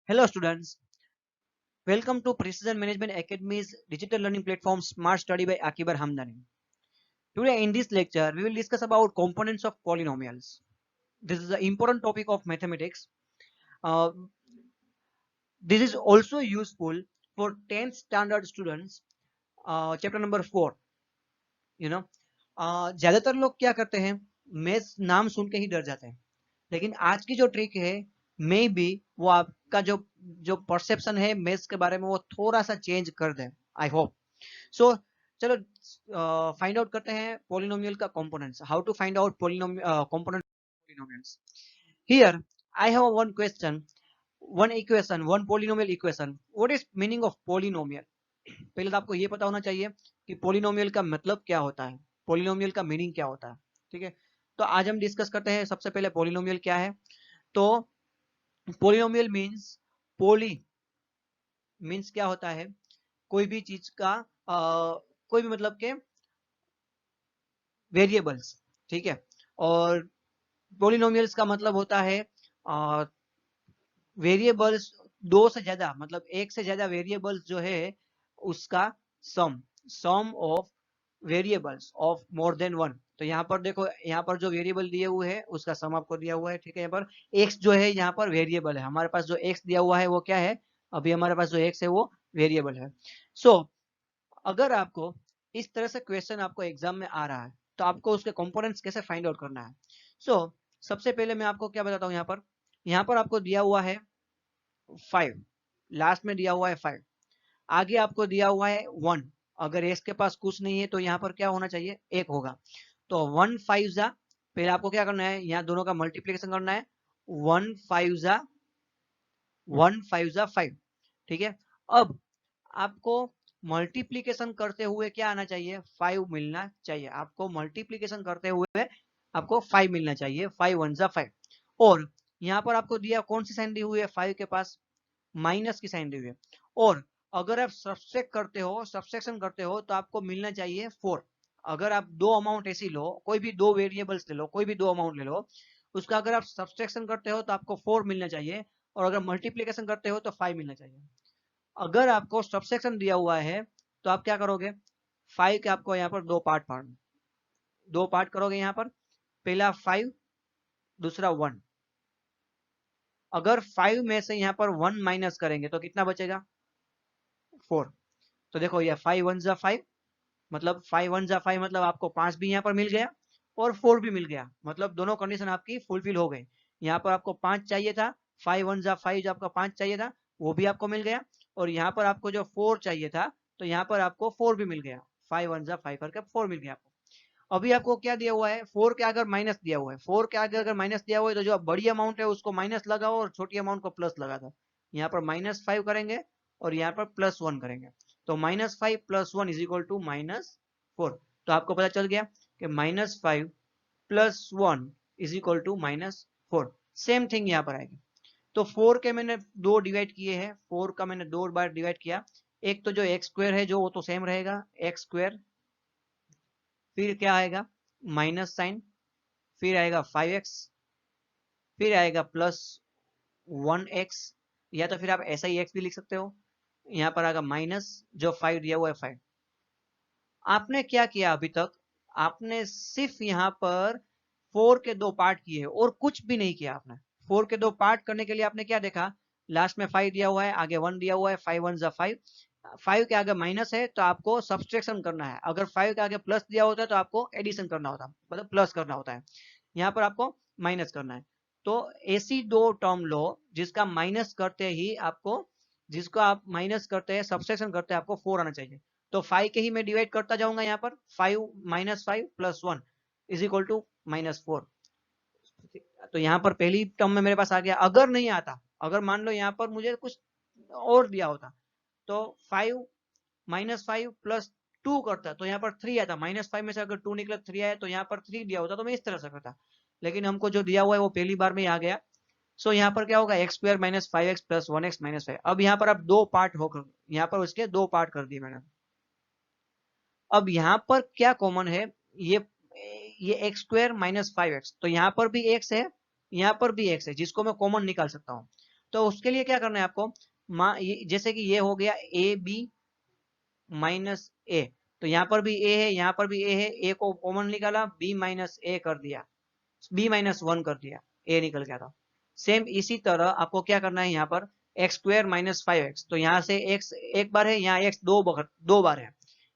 Hello students, welcome to Precision Management Academy's digital learning platform Smart Study by Akibar Hamdani. Today in this lecture, we will discuss about components of polynomials. This is an important topic of mathematics. Uh, this is also useful for 10th standard students. Chapter number 4. You know, ज्यादातर लोग क्या करते हैं, maths नाम सुन के ही डर जाते हैं. लेकिन आज की जो ट्रिक है, मे बी वो आपका जो परसेप्शन है मैथ्स के बारे में वो थोड़ा सा चेंज कर दे. I hope so. चलो फाइंड आउट करते हैं पॉलिनोमियल का components. How to find out component polynomials. Here I have one question, one equation, one polynomial equation. What is meaning of polynomial? पहले तो आपको ये पता होना चाहिए कि पॉलिनोमियल का मतलब क्या होता है, पॉलिनोमियल का मीनिंग क्या होता है. ठीक है, तो आज हम डिस्कस करते हैं सबसे पहले पॉलिनोमियल क्या है. तो पॉलिनोमियल मीन्स, पॉली मीन्स क्या होता है, कोई भी चीज का कोई भी मतलब के वेरिएबल्स. ठीक है, और पॉलिनोमियल्स का मतलब होता है वेरिएबल्स दो से ज्यादा, मतलब एक से ज्यादा वेरिएबल्स जो है उसका sum, sum of variables of more than one. तो यहाँ पर देखो, यहाँ पर जो वेरिएबल दिए हुए हैं उसका सम आपको दिया हुआ है. ठीक है, यहाँ पर x जो है यहाँ पर वेरिएबल है. हमारे पास जो x दिया हुआ है वो क्या है, अभी हमारे पास जो x है वो वेरिएबल है. सो अगर आपको इस तरह से क्वेश्चन आपको एग्जाम में आ रहा है तो आपको उसके कंपोनेंट्स कैसे फाइंड आउट करना है. सो सबसे पहले मैं आपको क्या बताता हूँ. यहाँ पर आपको दिया हुआ है 5, लास्ट में दिया हुआ है 5, आगे आपको दिया हुआ है 1. अगर एस के पास कुछ नहीं है तो यहाँ पर क्या होना चाहिए, 1 होगा. तो 1 5 जा, पहले आपको क्या करना है, यहाँ दोनों का मल्टीप्लिकेशन करना है. 1 5 जा 1 5 जा 5. ठीक है, अब आपको मल्टीप्लिकेशन करते हुए क्या आना चाहिए, 5 मिलना चाहिए. आपको मल्टीप्लिकेशन करते हुए आपको 5 मिलना चाहिए. 5 1 जा 5. और यहाँ पर आपको दिया कौन सी साइन दी हुई है, 5 के पास माइनस की साइन दी हुई है. और अगर आप सब्सट्रैक्ट करते हो, सब्सट्रैक्शन करते हो तो आपको मिलना चाहिए 4. अगर आप दो अमाउंट ऐसी लो, कोई भी दो वेरिएबल्स ले लो, कोई भी दो अमाउंट ले लो, उसका अगर आप सब्सट्रैक्शन करते हो तो आपको 4 मिलना चाहिए. और अगर मल्टीप्लिकेशन करते हो तो 5 मिलना चाहिए. अगर आपको सब्सट्रैक्शन दिया हुआ है तो आप क्या करोगे, 5 के आपको यहाँ पर दो पार्ट पढ़ना, दो पार्ट करोगे यहाँ पर. पहला 5, दूसरा 1. अगर 5 में से यहाँ पर 1 माइनस करेंगे तो कितना बचेगा, 4. तो देखो ये 5 1 जा 5, मतलब 5 1 जा 5, मतलब आपको 5 भी यहाँ पर मिल गया और 4 भी मिल गया. मतलब दोनों कंडीशन आपकी फुलफिल हो गई. यहाँ पर आपको 5 चाहिए था, 5 1 जा 5 जो आपका 5 चाहिए था वो भी आपको मिल गया. और यहाँ पर आपको जो 4 चाहिए था तो यहाँ पर आपको 4 भी मिल गया. 5 1 जा 5 करके 4 मिल गया आपको. अभी आपको क्या दिया हुआ है, 4 के आगे अगर माइनस दिया हुआ है, 4 के आगे अगर माइनस दिया हुआ है तो जो बड़ी अमाउंट है उसको माइनस लगाओ और छोटी अमाउंट को प्लस लगा दो. यहाँ पर -5 करेंगे और यहाँ पर +1 करेंगे. तो -5 + 1 इज इक्वल टू -4. तो आपको पता चल गया कि -5 + 1 is equal to -4. Same thing यहाँ पर आएगी. तो 4 के मैंने दो डिवाइड किए हैं, 4 का मैंने दो बार डिवाइड किया. एक तो जो एक्स स्क्वायर है जो वो तो सेम रहेगा, एक्स स्क्वायर. फिर क्या आएगा, माइनस साइन. फिर आएगा 5x. फिर आएगा +1x, या तो फिर आप ऐसा ही x भी लिख सकते हो. यहाँ पर आएगा माइनस जो 5 दिया हुआ है 5. आपने क्या किया अभी तक, आपने सिर्फ यहाँ पर 4 के दो पार्ट किए और कुछ भी नहीं किया आपने. 4 के दो पार्ट करने के लिए आपने क्या देखा, लास्ट में 5 दिया हुआ है, आगे 1 दिया हुआ है, 5 1 जा 5. 5 के आगे माइनस है तो आपको सब्सट्रैक्शन करना है. अगर 5 के आगे प्लस दिया होता है तो आपको एडिशन करना होता है, मतलब प्लस करना होता है. यहाँ पर आपको माइनस करना है. तो ऐसी दो टर्म लो जिसका माइनस करते ही आपको, जिसको आप माइनस करते हैं सब्सट्रैक्शन करते हैं आपको 4 आना चाहिए. तो 5 के ही मैं डिवाइड करता जाऊंगा. यहाँ पर 5 -5 + 1 इज इक्वल टू -4. तो यहाँ पर पहली टर्म में मेरे पास आ गया. अगर नहीं आता, अगर मान लो यहाँ पर मुझे कुछ और दिया होता तो 5 -5 + 2 करता तो यहाँ पर 3 आता. -5 में से अगर 2 निकला 3 आया तो यहाँ पर 3 दिया होता तो मैं इस तरह से करता. लेकिन हमको जो दिया हुआ है वो पहली बार में ही आ गया. सो यहाँ पर क्या होगा, x² - 5x + 1x - 5. अब यहाँ पर अब दो पार्ट होकर, यहाँ पर उसके दो पार्ट कर दिए मैंने. अब यहाँ पर क्या कॉमन है, ये x² - 5x, तो यहाँ पर भी x है, यहाँ पर भी x है जिसको मैं कॉमन निकाल सकता हूँ. तो उसके लिए क्या करना है आपको, जैसे कि ये हो गया ए बी माइनस ए, तो यहाँ पर भी ए है, यहाँ पर भी ए है, ए को कॉमन निकाला, बी माइनस ए कर दिया, बी माइनस वन कर दिया, ए निकल गया था। सेम इसी तरह आपको क्या करना है यहाँ पर, एक्स स्क्वायर माइनस 5x, तो यहाँ से x एक बार है, यहाँ x दो बार है,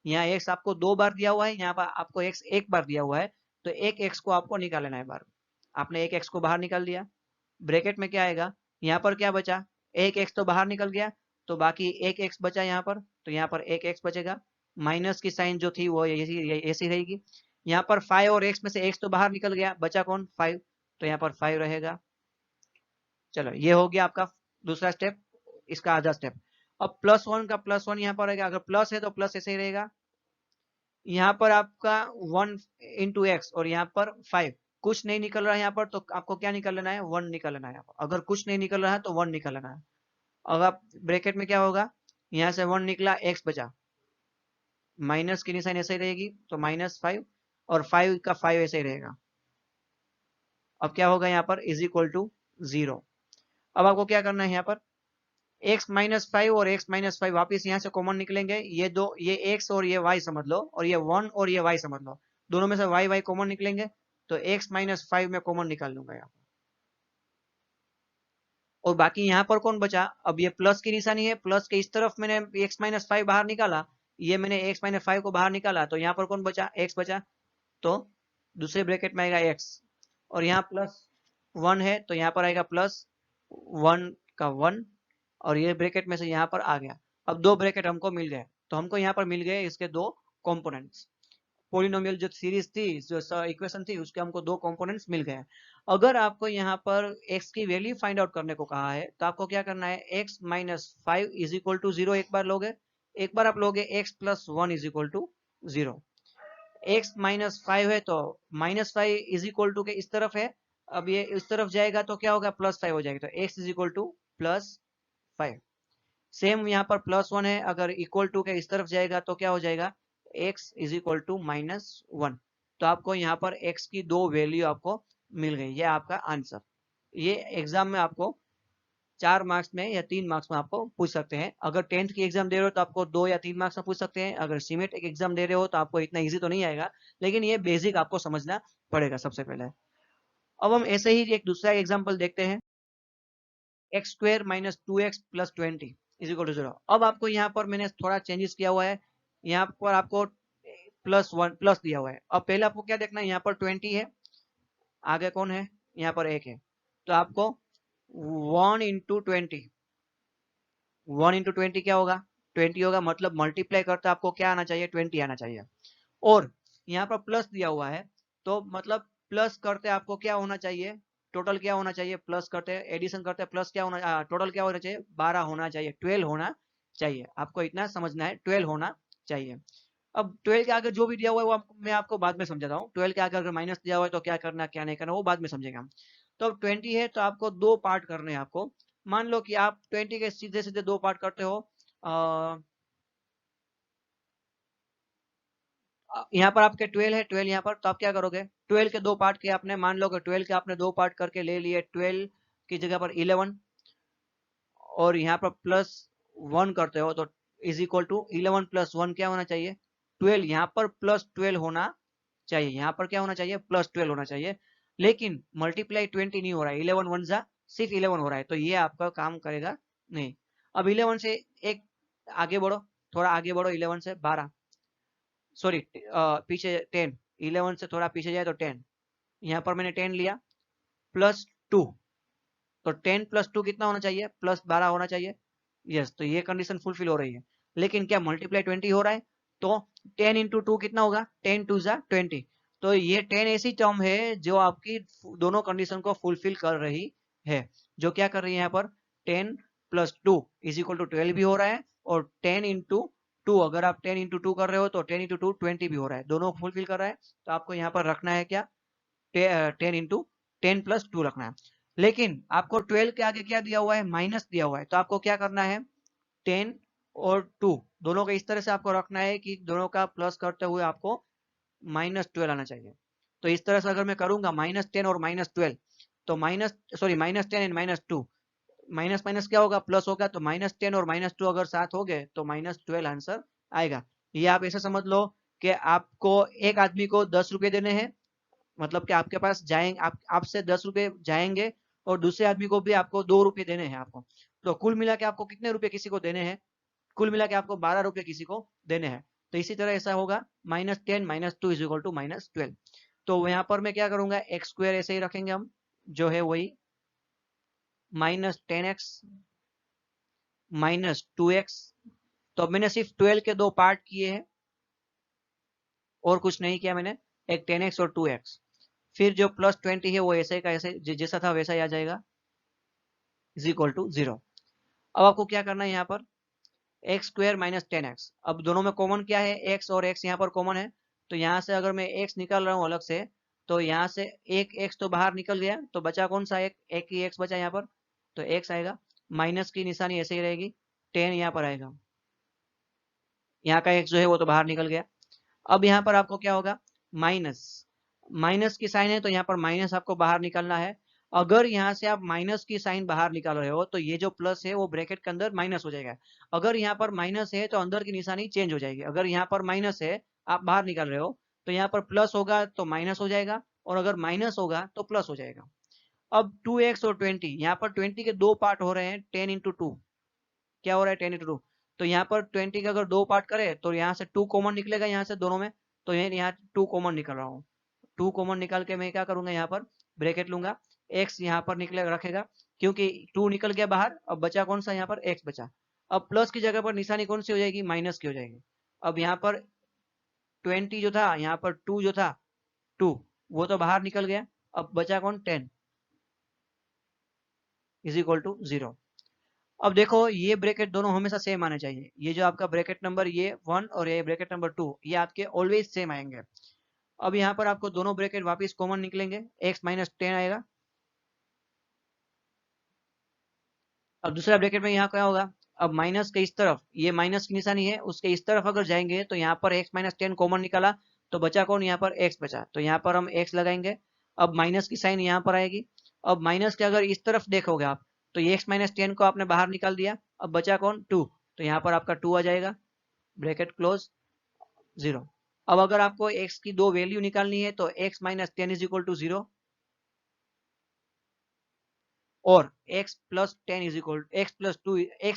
यहाँ x आपको दो बार दिया हुआ है, यहाँ पर आपको x एक बार दिया हुआ है, तो एक x को आपको निकाल लेना है बार। आपने एक x को बाहर निकाल दिया, ब्रैकेट में क्या आएगा, यहाँ पर क्या बचा, एक x तो बाहर निकल गया, तो बाकी एक x बचा यहाँ पर, तो यहाँ पर एक x बचेगा, माइनस की साइन जो थी वो ऐसी रहेगी। यहाँ पर 5 और x में से x तो बाहर निकल गया, बचा कौन, 5, तो यहाँ पर 5 रहेगा। चलो ये हो गया आपका दूसरा स्टेप, इसका आधा स्टेप। अब +1 का +1 यहाँ पर रहेगा, अगर प्लस है तो प्लस ऐसे ही रहेगा। यहाँ पर आपका 1 इंटू एक्स और यहाँ पर 5, कुछ नहीं निकल रहा है यहाँ पर, तो आपको क्या निकल लेना है, 1 निकल लेना है यहाँ पर। अगर कुछ नहीं निकल रहा है तो 1 निकल लेना है। अब ब्रैकेट में क्या होगा, यहाँ से 1 निकला, x बचा, माइनस की निशान ऐसे ही रहेगी, तो -5 और 5 का 5 ऐसे ही रहेगा। अब क्या होगा यहाँ पर, इज इक्वल टू 0। अब आपको क्या करना है यहाँ पर, x माइनस 5 और x माइनस 5 वापिस यहाँ से कॉमन निकलेंगे, ये दो, ये x और ये y समझ लो, और ये 1 और ये y समझ लो, दोनों में से y कॉमन निकलेंगे, तो x माइनस 5 में कॉमन निकाल लूंगा यहाँ। और बाकी यहाँ पर कौन बचा, अब ये प्लस की निशानी है, प्लस के इस तरफ मैंने x माइनस 5 बाहर निकाला, ये मैंने x माइनस 5 को बाहर निकाला, तो यहाँ पर कौन बचा, x बचा, तो दूसरे ब्रैकेट में आएगा x, और यहाँ +1 है, तो यहाँ पर आएगा +1 का 1, और ये ब्रैकेट में से यहाँ पर आ गया। अब दो ब्रैकेट हमको मिल गए, तो हमको यहाँ पर मिल गए इसके दो कंपोनेंट्स। पोलिनोमियल जो सीरीज थी, जो इक्वेशन थी, उसके हमको दो कंपोनेंट्स मिल गए। अगर आपको यहाँ पर x की वैल्यू फाइंड आउट करने को कहा है, तो आपको क्या करना है, x minus 5 is equal to 0 एक बार लोगे, एक बार आप लोगे x plus 1 is equal to 0। x minus 5 है तो -5 इज इक्वल टू के इस तरफ है, अब ये इस तरफ जाएगा तो क्या होगा, +5 हो जाएगा, तो x is equal to +5। Same यहाँ पर +1 है, अगर इक्वल टू के इस तरफ जाएगा तो क्या हो जाएगा, x इज इक्वल टू -1। तो आपको यहाँ पर x की दो वैल्यू आपको मिल गई, ये आपका आंसर। ये एग्जाम में आपको 4 मार्क्स में या 3 मार्क्स में आपको पूछ सकते हैं। अगर 10th की एग्जाम दे रहे हो तो आपको 2 या 3 मार्क्स में पूछ सकते हैं। अगर सीमेट एक एग्जाम दे रहे हो तो आपको इतना इजी तो नहीं आएगा, लेकिन ये बेसिक आपको समझना पड़ेगा सबसे पहले। अब हम ऐसे ही एक दूसरा एग्जाम्पल देखते हैं, x square minus 2x plus 20 is equal to 0। अब आपको यहाँ पर मैंने थोड़ा चेंजेस किया हुआ है, यहाँ पर आपको +1 प्लस दिया हुआ है। अब पहले आपको क्या देखना है, यहाँ पर 20 है, आगे कौन है, यहाँ पर 1 है, तो आपको 1 इंटू 20, 1 इंटू 20 क्या होगा, 20 होगा, मतलब मल्टीप्लाई करते आपको क्या आना चाहिए, 20 आना चाहिए। और यहाँ पर प्लस दिया हुआ है, तो मतलब प्लस करते आपको क्या होना चाहिए, टोटल क्या होना चाहिए, प्लस करते एडिशन करते प्लस क्या होना, टोटल क्या होना चाहिए, 12 होना चाहिए, 12 होना चाहिए। आपको इतना समझना है, 12 होना चाहिए। अब 12 के आगे जो भी दिया हुआ है वो मैं आपको बाद में समझाता हूँ। 12 के आगे अगर माइनस दिया हुआ है तो क्या करना क्या नहीं करना वो बाद में समझेगा हम। तो अब 20 है तो आपको दो पार्ट करने हैं आपको। मान लो कि आप 20 के सीधे सीधे दो पार्ट करते हो, यहाँ पर आपके 12 है, 12 यहाँ पर, तो आप क्या करोगे, 12 के दो पार्ट के आपने मान लो कि 12 के आपने दो पार्ट करके ले लिए, 12 की जगह पर 11, और यहाँ पर +1 करते हो, तो इज इक्वल टू 11 + 1 क्या होना चाहिए, 12। यहाँ पर +12 होना चाहिए, यहाँ पर क्या होना चाहिए, +12 होना चाहिए, लेकिन मल्टीप्लाई 20 नहीं हो रहा है, 11 वन जा सिर्फ 11 हो रहा है, तो ये आपका काम करेगा नहीं। अब 11 से एक आगे बढ़ो, थोड़ा आगे बढ़ो, 11 से 12, सॉरी पीछे 10, 11 से थोड़ा पीछे जाए तो 10, यहाँ पर मैंने 10 लिया, +2, तो 10 + 2 कितना होना चाहिए, +12 होना चाहिए। यस, तो ये कंडीशन फुलफिल हो रही है, लेकिन क्या मल्टीप्लाई 20 हो रहा है, तो 10 इंटू 2 कितना होगा, 10 2 जा 20। तो ये 10 ऐसी टर्म है जो आपकी दोनों कंडीशन को फुलफिल कर रही है, जो क्या कर रही है यहाँ पर, 10 + 2 इज इक्वल टू 12 भी हो रहा है, और 10 इंटू 2, अगर आप 10 इंटू 2 कर रहे हो तो 10 इंटू 2 20 भी हो रहा है, दोनों फुलफिल कर रहा है। तो आपको यहाँ पर रखना है क्या, 10 इंटू 10 + 2 रखना है। लेकिन आपको 12 के आगे क्या दिया हुआ है, माइनस दिया हुआ है, तो आपको क्या करना है, 10 और 2 दोनों का इस तरह से आपको रखना है कि दोनों का प्लस करते हुए आपको -12 आना चाहिए। तो इस तरह से अगर मैं करूंगा -10 और -12, तो -10 एंड -2, माइनस माइनस क्या होगा, प्लस होगा, तो -10 और -2 अगर साथ हो गए तो -12 आंसर आएगा। ये आप ऐसा समझ लो कि आपको एक आदमी को 10 रुपए देने हैं, मतलब कि आपके पास जाएंगे, आपसे 10 रुपए जाएंगे और दूसरे आदमी को भी आपको 2 रुपए देने हैं आपको, तो कुल मिला के आपको कितने रुपए किसी को देने हैं, कुल मिला के आपको 12 रुपए किसी को देने हैं। तो इसी तरह ऐसा होगा -10 -2 इज इक्वल टू -12। तो यहाँ पर मैं क्या करूंगा, एक्स स्क्वायर ऐसे ही रखेंगे हम, जो है वही -10x -2x। तो अब मैंने सिर्फ 12 के दो पार्ट किए हैं और कुछ नहीं किया मैंने, एक 10x और 2x। फिर जो +20 है वो ऐसे का ऐसे जैसा था वैसा ही आ जाएगा, इज इक्वल टू 0। अब आपको क्या करना है यहाँ पर, एक्स स्क्वायर -10x, अब दोनों में कॉमन क्या है, x और x यहाँ पर कॉमन है, तो यहाँ से अगर मैं x निकाल रहा हूँ अलग से, तो यहाँ से एक x तो बाहर निकल गया, तो बचा कौन सा, एक ही x बचा यहाँ पर, तो x आएगा, माइनस की निशानी ऐसे ही रहेगी, 10 यहाँ पर आएगा, यहाँ का x जो है वो तो बाहर निकल गया। अब यहाँ पर आपको क्या होगा, माइनस, माइनस की साइन है तो यहाँ पर माइनस आपको बाहर निकालना है। अगर यहाँ से आप माइनस की साइन बाहर निकाल रहे हो तो ये जो प्लस है वो ब्रैकेट के अंदर माइनस हो जाएगा। अगर यहाँ पर माइनस है तो अंदर की निशानी चेंज हो जाएगी। अगर यहाँ पर माइनस है, आप बाहर निकाल रहे हो, तो यहाँ पर प्लस होगा तो माइनस हो जाएगा, और अगर माइनस होगा तो प्लस हो जाएगा। अब 2x और 20, यहाँ पर 20 के दो पार्ट हो रहे हैं, 10 इंटू 2 क्या हो रहा है, 10 इंटू 2। तो यहाँ पर 20 के अगर दो पार्ट करें तो यहाँ से 2 कॉमन निकलेगा, यहाँ से दोनों में, तो यहाँ 2 कॉमन निकल रहा हूँ। 2 कॉमन निकाल के मैं क्या करूंगा, यहाँ पर ब्रैकेट लूंगा, x यहाँ पर निकले रखेगा, क्योंकि 2 निकल गया बाहर, अब बचा कौन सा, यहाँ पर x बचा। अब प्लस की जगह पर निशानी कौन सी हो जाएगी, माइनस की हो जाएगी। अब यहाँ पर 20 जो था, यहाँ पर 2 जो था, 2 वो तो बाहर निकल गया, अब बचा कौन, 10 इज इक्वल टू 0। अब देखो ये ब्रैकेट दोनों हमेशा सेम आने चाहिए, ये जो आपका ब्रैकेट नंबर ये 1 और ये ब्रैकेट नंबर 2, ये आपके ऑलवेज सेम आएंगे। अब यहाँ पर आपको दोनों ब्रैकेट वापस कॉमन निकलेंगे, x -10 आएगा। अब दूसरा ब्रैकेट में यहाँ क्या होगा, अब माइनस के इस तरफ, ये माइनस की निशानी है, उसके इस तरफ अगर जाएंगे तो यहाँ पर x -10 कॉमन निकाला, तो बचा कौन, यहाँ पर x बचा, तो यहाँ पर हम x लगाएंगे। अब माइनस की साइन यहाँ पर आएगी। अब माइनस के अगर इस तरफ देखोगे आप, तो ये x -10 को आपने बाहर निकाल दिया, अब बचा कौन, 2, तो यहाँ पर आपका 2 आ जाएगा, ब्रैकेट क्लोज, 0। अब अगर आपको x की दो वैल्यू निकालनी है तो x -10 इज इक्वल टू 0 और x +10 is equal x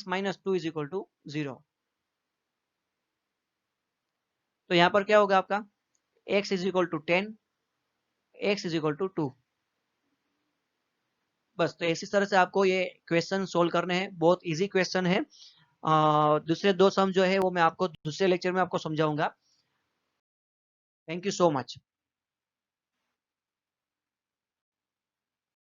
-2 is equal to 0। तो यहाँ पर क्या होगा आपका, x is equal to 10, x is equal to 2। बस तो इसी तरह से आपको ये क्वेश्चन सोल्व करने हैं, बहुत इजी क्वेश्चन है। दूसरे दो सम जो है वो मैं आपको दूसरे लेक्चर में आपको समझाऊंगा। Thank you so much.